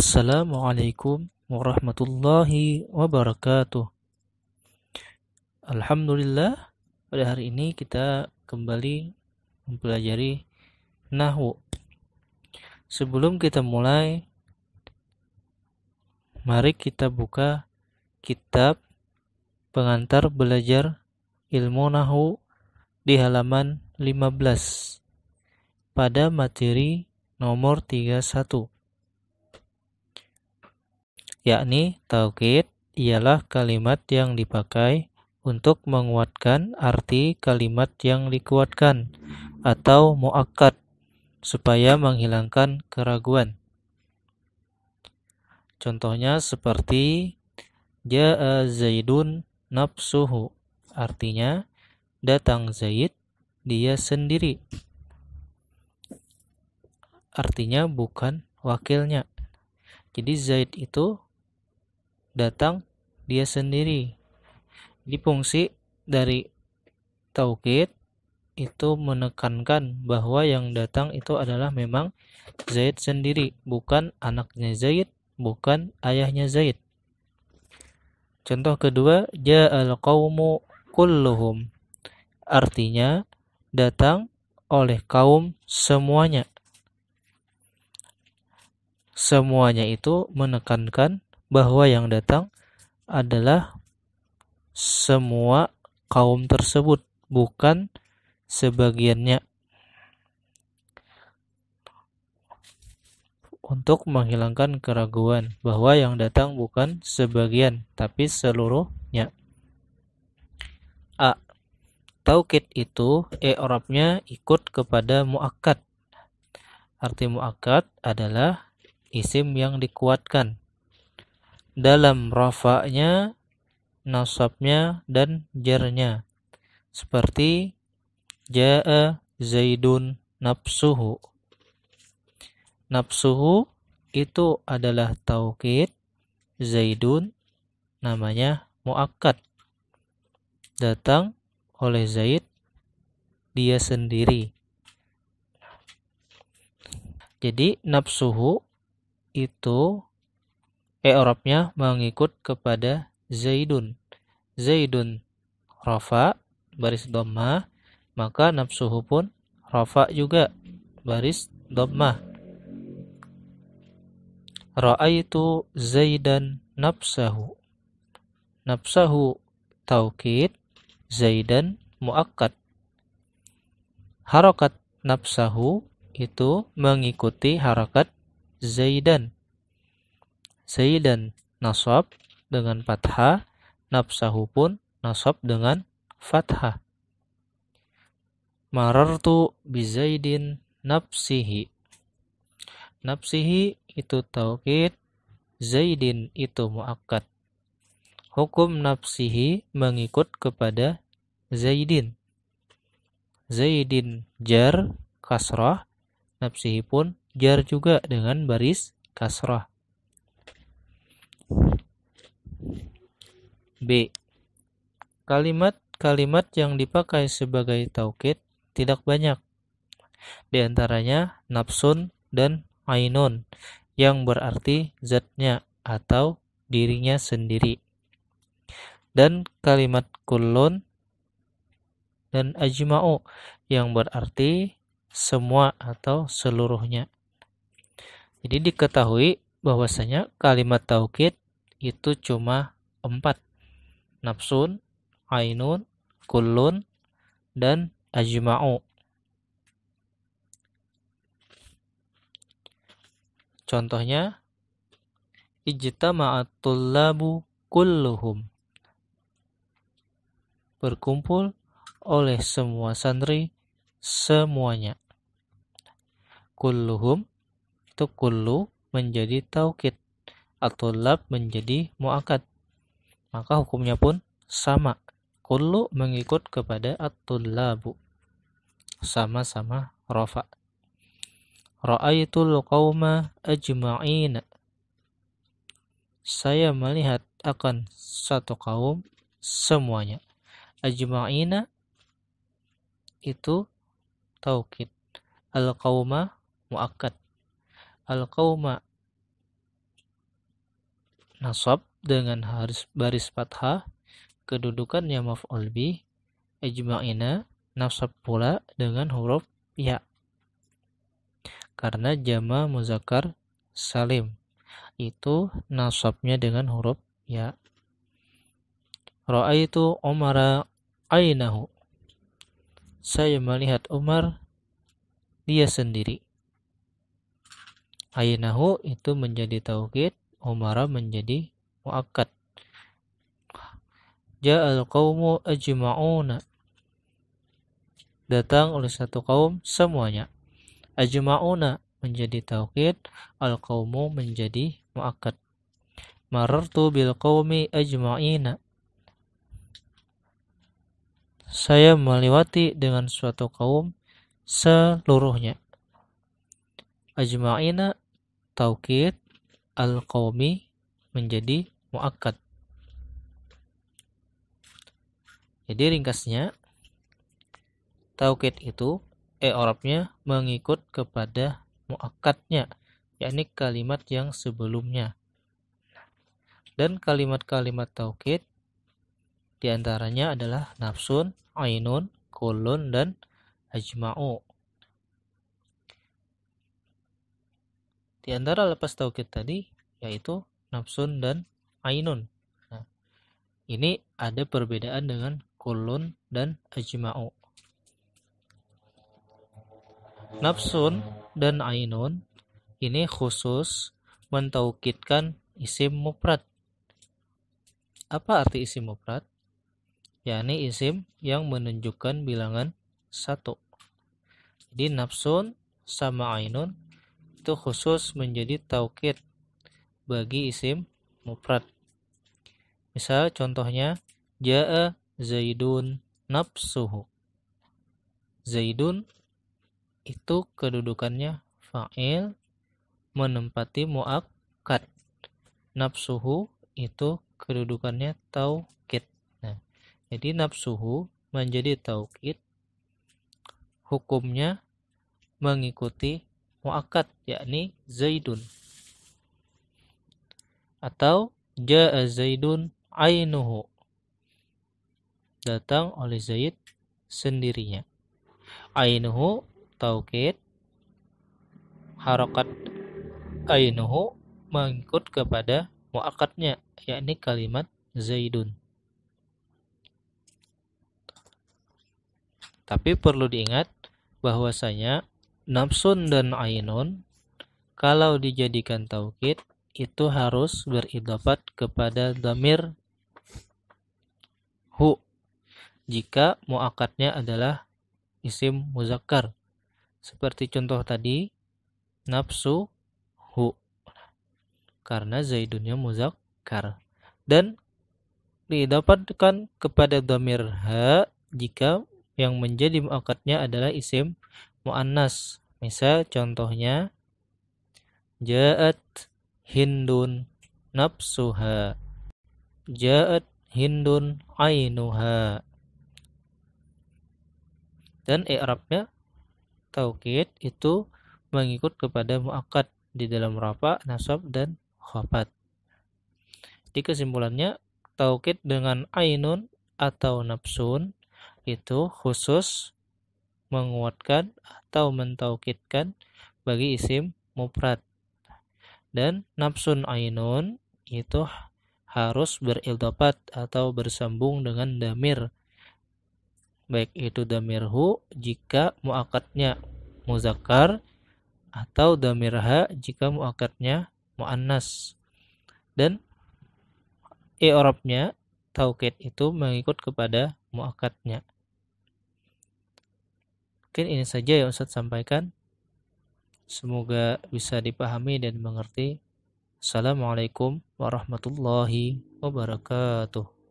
Assalamualaikum warahmatullahi wabarakatuh. Alhamdulillah, pada hari ini kita kembali mempelajari Nahwu. Sebelum kita mulai, mari kita buka kitab pengantar belajar ilmu Nahwu di halaman 15 pada materi nomor 31. Yakni taukid ialah kalimat yang dipakai untuk menguatkan arti kalimat yang dikuatkan atau muakkad supaya menghilangkan keraguan. Contohnya seperti Ja'a Zaidun nafsuhu, artinya datang Zaid dia sendiri. Artinya bukan wakilnya. Jadi Zaid itu datang dia sendiri. Di fungsi dari taukid itu menekankan bahwa yang datang itu adalah memang Zaid sendiri, bukan anaknya Zaid, bukan ayahnya Zaid. Contoh kedua, ja'al qaumu kulluhum, artinya datang oleh kaum semuanya. Semuanya itu menekankan bahwa yang datang adalah semua kaum tersebut, bukan sebagiannya. Untuk menghilangkan keraguan bahwa yang datang bukan sebagian, tapi seluruhnya. A. Taukid itu i'rabnya ikut kepada muakkad. Arti muakkad adalah isim yang dikuatkan dalam rafa'nya, nasabnya, dan jarnya. Seperti Ja'a Zaidun nafsuhu. Nafsuhu itu adalah taukid, Zaidun namanya muakkad. Datang oleh Zaid dia sendiri. Jadi nafsuhu itu i'rabnya mengikut kepada Zaidun. Zaidun rafa baris dhammah, maka nafsuhu pun rafa juga baris dhammah. Ra'aitu Zaidan nafsahu. Nafsahu taukid, Zaidan muakkad. Harakat nafsahu itu mengikuti harakat Zaidan. Zaidan nasab dengan fathah, nafsahu pun nasab dengan fathah. Marartu bi Zaidin nafsihi. Nafsihi itu taukid, Zaidin itu muakkad. Hukum nafsihi mengikut kepada Zaidin. Zaidin jar kasrah, nafsihi pun jar juga dengan baris kasrah. B. Kalimat-kalimat yang dipakai sebagai taukid tidak banyak. Di antaranya nafsun dan ainun yang berarti zatnya atau dirinya sendiri. Dan kalimat kullun dan ajma'u yang berarti semua atau seluruhnya. Jadi diketahui bahwasanya kalimat taukid itu cuma 4. Nafsun, ainun, kullun, dan ajma'u. Contohnya, ijtama'at tullabu kulluhum. Berkumpul oleh semua santri semuanya. Kulluhum itu kullu menjadi taukid, at-tullab menjadi muakkad. Maka hukumnya pun sama. Kullu mengikut kepada at-tullabu. Sama-sama rafa. Ra'aitul qauma ajma'ina. Saya melihat akan satu kaum semuanya. Ajma'ina itu taukid. Al-qauma muakkad. Al-qauma nasab dengan baris fathah, kedudukannya maf'ul bih. Ajma'ina nasab pula dengan huruf ya, karena jama muzakkar salim itu nasabnya dengan huruf ya. Ra'aitu Umara ainahu, saya melihat Umar dia sendiri. Ainahu itu menjadi taukid, Umara menjadi muakkad. Ja'al qaumu ajma'una, datang oleh satu kaum semuanya. Ajma'una menjadi taukid, al-qaumu menjadi muakkad. Marartu bil qaumi ajma'ina, saya melewati dengan suatu kaum seluruhnya. Ajma'ina taukid, al-qaumi menjadi muakkad. Jadi ringkasnya, taukid itu i'rabnya mengikut kepada muakkadnya, yakni kalimat yang sebelumnya. Dan kalimat-kalimat taukid diantaranya adalah nafsun, ainun, kullun, dan ajma'u. Di antara lepas taukid tadi yaitu nafsun dan ainun. Nah, ini ada perbedaan dengan kullun dan ajma'u. Nafsun dan ainun ini khusus mentaukidkan isim mufrad. Apa arti isim mufrad? Yakni isim yang menunjukkan bilangan 1. Jadi nafsun sama ainun itu khusus menjadi taukid bagi isim mufrad. Misal contohnya, ja'a Zaidun nafsuhu. Zaidun itu kedudukannya fa'il menempati muakkad. Nafsuhu itu kedudukannya taukid. Nah, jadi nafsuhu menjadi taukid, hukumnya mengikuti muakkad, yakni Zaidun. Atau ja'a Zaidun ainuhu, datang oleh Zaid sendirinya. Ainuhu taukid, harakat ainuhu mengikut kepada muakkadnya, yakni kalimat Zaidun. Tapi perlu diingat bahwasanya nafsun dan ainun kalau dijadikan taukid itu harus beridhafat kepada dhamir hu jika muakkadnya adalah isim muzakkar. Seperti contoh tadi, nafsu hu, karena Zaidunnya muzakkar. Dan diidhafatkan kepada dhamir ha jika yang menjadi muakkadnya adalah isim muannas. Misal contohnya, ja'at Hindun nafsuha, ja'at Hindun ainuha. Dan i'rabnya taukid itu mengikut kepada muakkad di dalam rafa, nasab, dan khafat. Jadi kesimpulannya, taukid dengan ainun atau nafsun itu khusus menguatkan atau mentaukidkan bagi isim mufrad. Dan nafsun ainun itu harus beridhafat atau bersambung dengan dhamir, baik itu dhamir hu jika muakkadnya muzakkar atau dhamir ha jika muakkadnya muannas. Dan i'rabnya taukid itu mengikut kepada muakkadnya. Mungkin ini saja yang Ustaz sampaikan. Semoga bisa dipahami dan mengerti. Assalamualaikum warahmatullahi wabarakatuh.